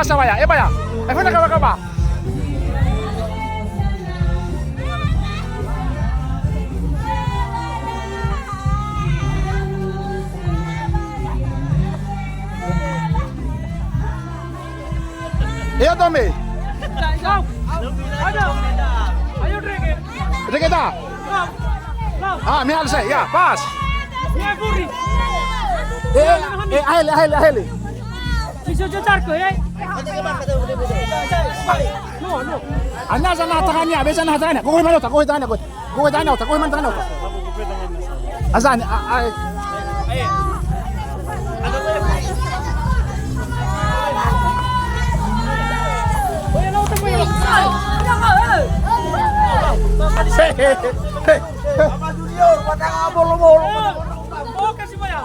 pasa vaya, vaya. Acaba. Iya Tommy. Ayo Drake. Kita. Ah, mihal saya, ya, pas. Ya Guri. Ahli. Bisa cecar ke ya? No. Anya sana tangannya, besa na tangannya. Kukuha man ta. Azan, Bapak Junior, pada ngabol-ngabol. Oh, kasih banyak.